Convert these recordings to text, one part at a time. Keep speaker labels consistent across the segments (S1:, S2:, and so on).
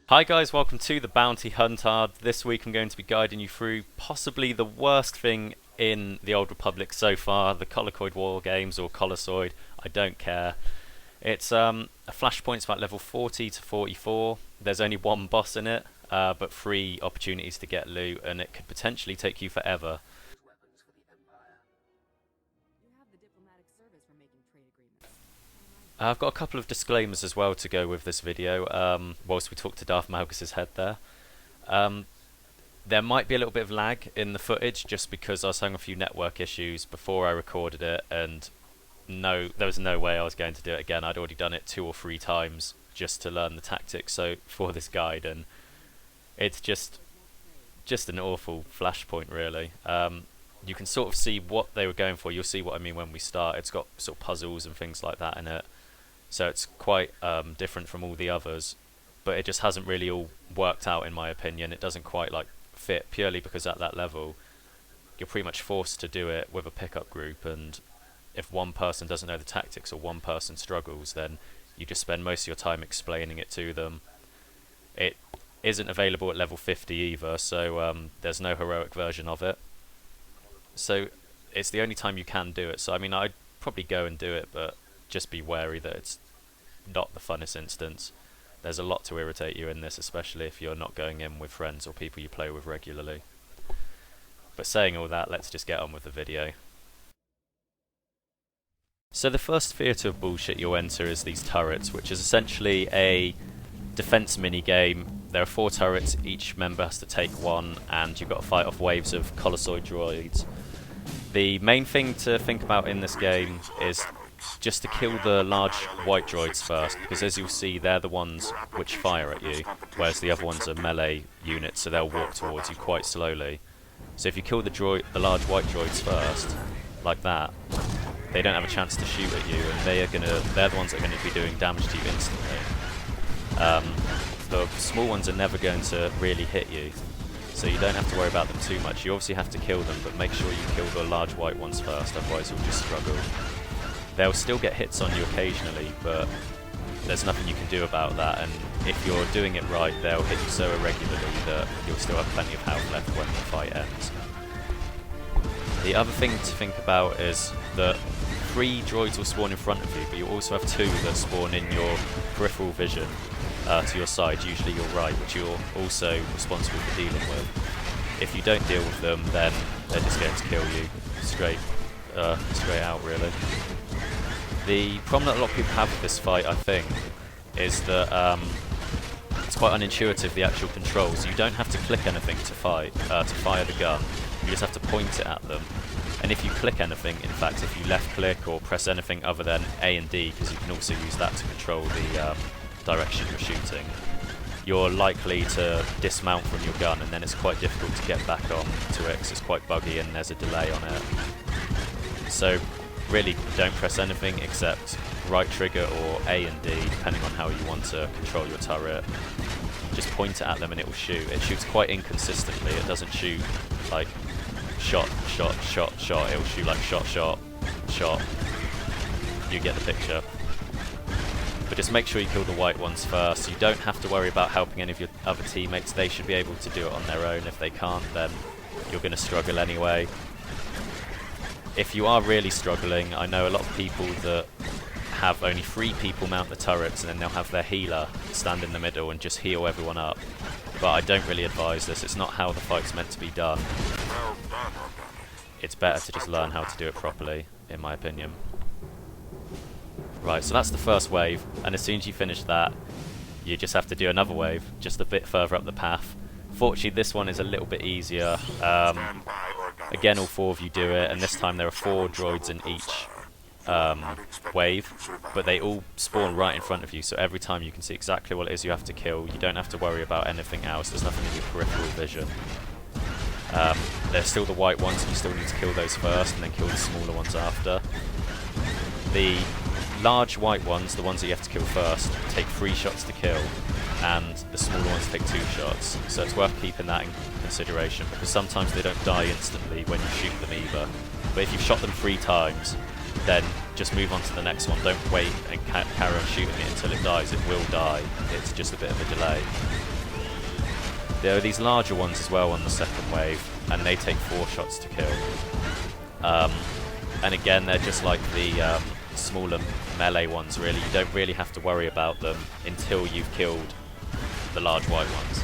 S1: Hi guys, welcome to the Bounty Hunter. This week I'm going to be guiding you through possibly the worst thing in the Old Republic so far, the Colocoid War Games, or Colosoid, I don't care. It's a flashpoint's about level 40 to 44. There's only one boss in it, but 3 opportunities to get loot, and it could potentially take you forever. I've got a couple of disclaimers as well to go with this video, whilst we talk to Darth Malgus' head there. There might be a little bit of lag in the footage just because I was having a few network issues before I recorded it, and there was no way I was going to do it again. I'd already done it 2 or 3 times just to learn the tactics for this guide, and it's just an awful flashpoint really. You can sort of see what they were going for. You'll see what I mean when we start. It's got sort of puzzles and things like that in it. So it's quite different from all the others, but it just hasn't really all worked out in my opinion. It doesn't quite fit purely because at that level you're pretty much forced to do it with a pickup group, and if one person doesn't know the tactics or one person struggles, then you just spend most of your time explaining it to them. It isn't available at level 50 either, so there's no heroic version of it. So it's the only time you can do it. So I mean, I'd probably go and do it, but just be wary that it's not the funnest instance. There's a lot to irritate you in this, especially if you're not going in with friends or people you play with regularly. But saying all that, let's just get on with the video. So the first theatre of bullshit you'll enter is these turrets, which is essentially a defense mini game. There are 4 turrets, each member has to take 1, and you've got to fight off waves of Colosoid droids. The main thing to think about in this game is just to kill the large white droids first, because as you'll see, they're the ones which fire at you, whereas the other ones are melee units, so they'll walk towards you quite slowly. So if you kill the large white droids first, like that, they don't have a chance to shoot at you, and they're the ones that are going to be doing damage to you instantly. The small ones are never going to really hit you, so you don't have to worry about them too much. You obviously have to kill them, but make sure you kill the large white ones first, otherwise you'll just struggle. They'll still get hits on you occasionally, but there's nothing you can do about that, and if you're doing it right, they'll hit you so irregularly that you'll still have plenty of health left when the fight ends. The other thing to think about is that 3 droids will spawn in front of you, but you also have 2 that spawn in your peripheral vision to your side, usually your right, which you're also responsible for dealing with. If you don't deal with them, then they're just going to kill you straight out really. The problem that a lot of people have with this fight, I think, is that it's quite unintuitive, the actual controls. You don't have to click anything to fire the gun, you just have to point it at them. And if you click anything, in fact, if you left click or press anything other than A and D, because you can also use that to control the direction you're shooting, you're likely to dismount from your gun, and then it's quite difficult to get back on to it because it's quite buggy and there's a delay on it. So really don't press anything except right trigger or A and D, depending on how you want to control your turret. Just point it at them and it will shoot. It shoots quite inconsistently. It doesn't shoot like shot, shot, shot, shot. It will shoot like shot, shot, shot. You get the picture. But just make sure you kill the white ones first. You don't have to worry about helping any of your other teammates. They should be able to do it on their own. If they can't, then you're going to struggle anyway. If you are really struggling, I know a lot of people that have only 3 people mount the turrets, and then they'll have their healer stand in the middle and just heal everyone up. But I don't really advise this. It's not how the fight's meant to be done. It's better to just learn how to do it properly, in my opinion. Right, so that's the first wave, and as soon as you finish that, you just have to do another wave, just a bit further up the path. Fortunately, this one is a little bit easier. Again, all 4 of you do it, and this time there are 4 droids in each wave, but they all spawn right in front of you, so every time you can see exactly what it is you have to kill. You don't have to worry about anything else. There's nothing in your peripheral vision. There's still the white ones, and you still need to kill those first, and then kill the smaller ones after. The large white ones, the ones that you have to kill first, take 3 shots to kill, and the smaller ones take 2 shots. So it's worth keeping that in consideration, because sometimes they don't die instantly when you shoot them either. But if you've shot them 3 times, then just move on to the next one. Don't wait and carry on shooting it until it dies. It will die. It's just a bit of a delay. There are these larger ones as well on the second wave, and they take 4 shots to kill. And again, they're just like the smaller melee ones, really. You don't really have to worry about them until you've killed the large white ones.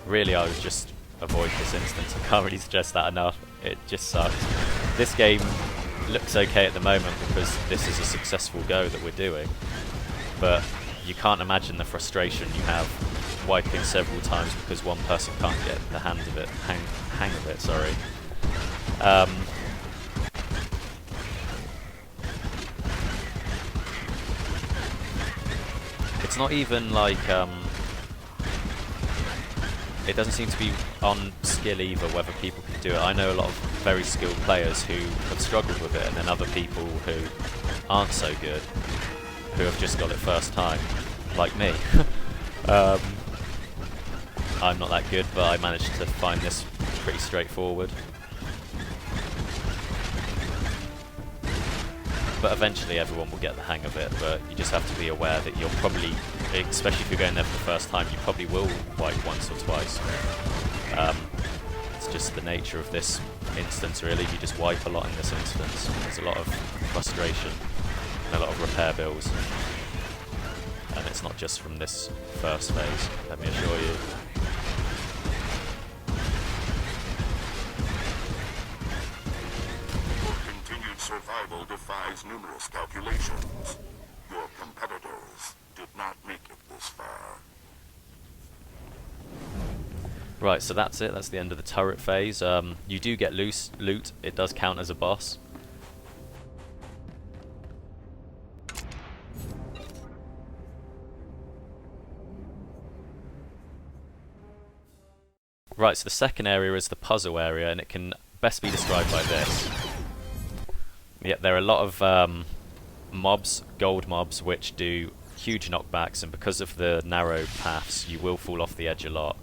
S1: Really, I would just avoid this instance. I can't really suggest that enough. It just sucks. This game looks okay at the moment because this is a successful go that we're doing, but you can't imagine the frustration you have wiping several times because one person can't get the hang of it. Sorry. It's not even like it doesn't seem to be on skill either whether people can do it. I know a lot of very skilled players who have struggled with it, and then other people who aren't so good, who have just got it first time, like me. I'm not that good, but I managed to find this pretty straightforward. But eventually everyone will get the hang of it, but you just have to be aware that you'll probably, especially if you're going there for the first time, you probably will wipe once or twice. It's just the nature of this instance, really. You just wipe a lot in this instance. There's a lot of frustration and a lot of repair bills. And it's not just from this first phase, let me assure you.
S2: Survival defies numerous calculations. Your competitors did not make it this far.
S1: Right, so that's it. That's the end of the turret phase. You do get loot. It does count as a boss. Right, so the second area is the puzzle area, and it can best be described by this. Yeah, there are a lot of mobs, gold mobs, which do huge knockbacks, and because of the narrow paths, you will fall off the edge a lot,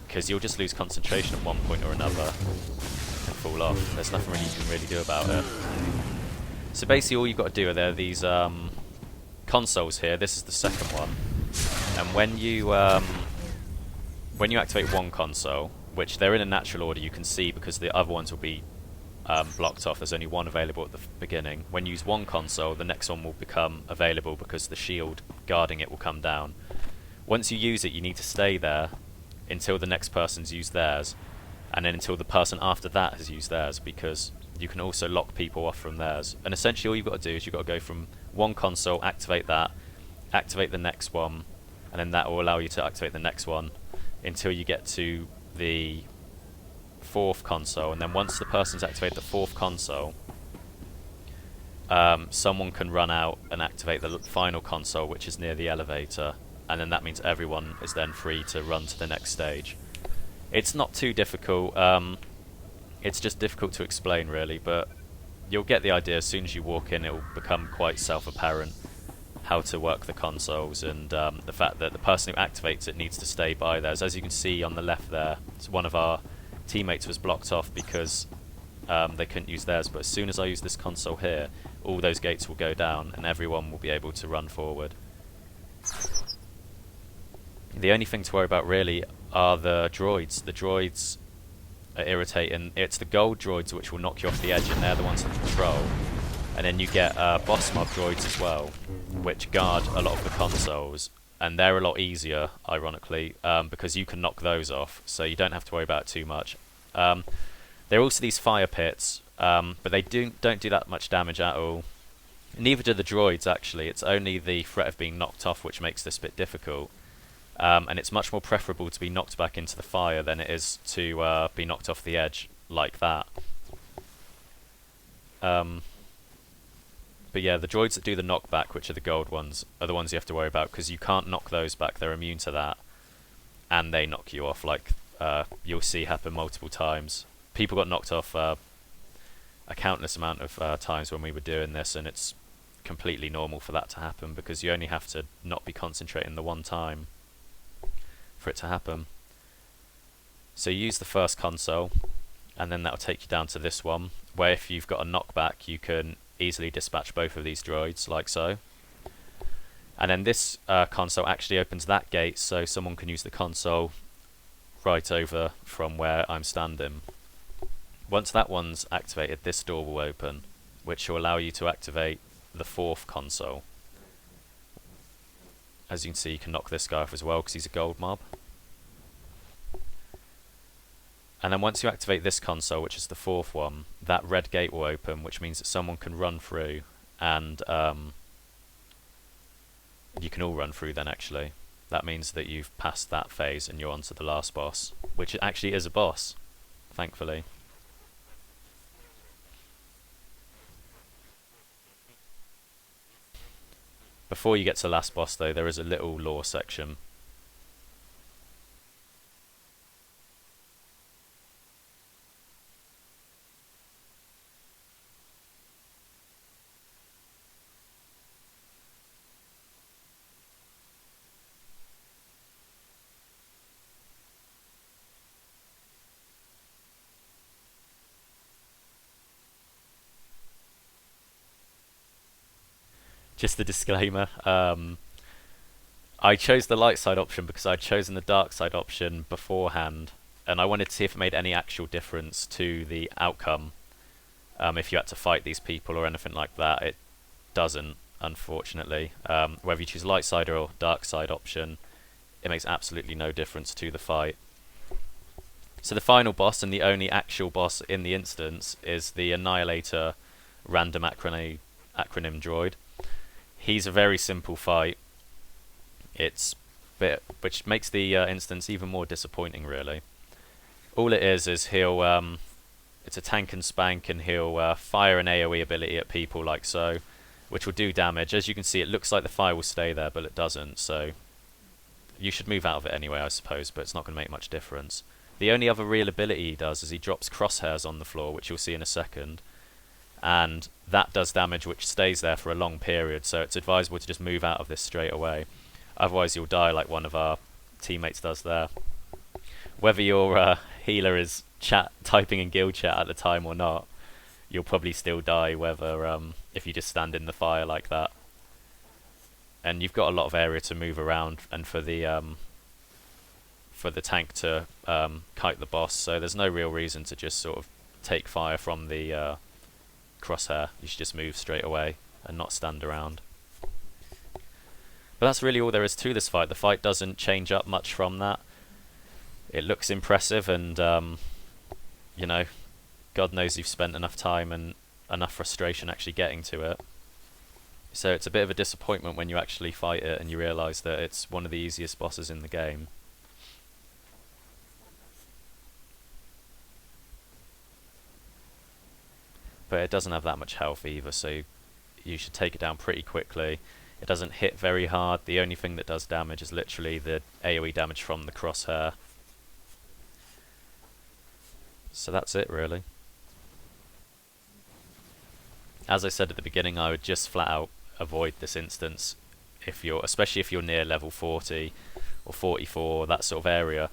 S1: because you'll just lose concentration at one point or another and fall off. There's nothing really you can really do about it. So basically all you've got to do are there are these consoles here. This is the second one, and when you activate one console, which they're in a natural order, you can see because the other ones will be blocked off. There's only one available at the beginning. When you use one console, the next one will become available because the shield guarding it will come down. Once you use it, you need to stay there until the next person's used theirs, and then until the person after that has used theirs, because you can also lock people off from theirs. And essentially all you've got to do is you've got to go from one console, activate that, activate the next one, and then that will allow you to activate the next one until you get to the fourth console. And then once the person's activated the fourth console, someone can run out and activate the final console, which is near the elevator, and then that means everyone is then free to run to the next stage. It's not too difficult, it's just difficult to explain really, but you'll get the idea. As soon as you walk in, it will become quite self-apparent how to work the consoles, and the fact that the person who activates it needs to stay by theirs. As you can see on the left there, one of our teammates was blocked off because they couldn't use theirs, but as soon as I use this console here, all those gates will go down and everyone will be able to run forward. The only thing to worry about really are the droids. The droids are irritating. It's the gold droids which will knock you off the edge, and they're the ones that control. And then you get boss mob droids as well, which guard a lot of the consoles, and they're a lot easier, ironically, because you can knock those off, so you don't have to worry about it too much. There are also these fire pits, but they don't do that much damage at all. Neither do the droids, actually. It's only the threat of being knocked off which makes this bit difficult. And it's much more preferable to be knocked back into the fire than it is to be knocked off the edge like that. But yeah, the droids that do the knockback, which are the gold ones, are the ones you have to worry about, because you can't knock those back. They're immune to that, and they knock you off, like you'll see happen multiple times. People got knocked off a countless amount of times when we were doing this, and it's completely normal for that to happen, because you only have to not be concentrating the one time for it to happen. So you use the first console, and then that'll take you down to this one, where if you've got a knockback, you can easily dispatch both of these droids, like so. And then this console actually opens that gate, so someone can use the console right over from where I'm standing. Once that one's activated, this door will open, which will allow you to activate the fourth console. As you can see, you can knock this guy off as well because he's a gold mob. And then once you activate this console, which is the fourth one, that red gate will open, which means that someone can run through, and you can all run through then actually. That means that you've passed that phase and you're on to the last boss, which actually is a boss, thankfully. Before you get to the last boss though, there is a little lore section. Just a disclaimer, I chose the light side option because I'd chosen the dark side option beforehand, and I wanted to see if it made any actual difference to the outcome. If you had to fight these people or anything like that, it doesn't, unfortunately. Whether you choose light side or dark side option, it makes absolutely no difference to the fight. So the final boss, and the only actual boss in the instance, is the Annihilator random acronym droid. He's a very simple fight. Which makes the instance even more disappointing, really. All it is he'll it's a tank and spank, and he'll fire an AoE ability at people like so, which will do damage. As you can see, it looks like the fire will stay there, but it doesn't. So you should move out of it anyway, I suppose, but it's not going to make much difference. The only other real ability he does is he drops crosshairs on the floor, which you'll see in a second. And that does damage which stays there for a long period, so it's advisable to just move out of this straight away. Otherwise you'll die like one of our teammates does there. Whether your healer is typing in guild chat at the time or not, you'll probably still die whether if you just stand in the fire like that. And you've got a lot of area to move around, and for the tank to kite the boss, so there's no real reason to just sort of take fire from the crosshair. You should just move straight away and not stand around. But that's really all there is to this fight. The fight doesn't change up much from that. It looks impressive, and you know, God knows you've spent enough time and enough frustration actually getting to it. So it's a bit of a disappointment when you actually fight it and you realise that it's one of the easiest bosses in the game. But it doesn't have that much health either, so you should take it down pretty quickly. It doesn't hit very hard. The only thing that does damage is literally the AoE damage from the crosshair. So that's it, really. As I said at the beginning, I would just flat out avoid this instance, especially if you're near level 40 or 44, that sort of area.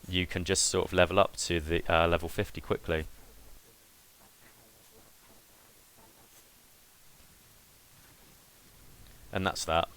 S1: You can just sort of level up to the level 50 quickly. And that's that.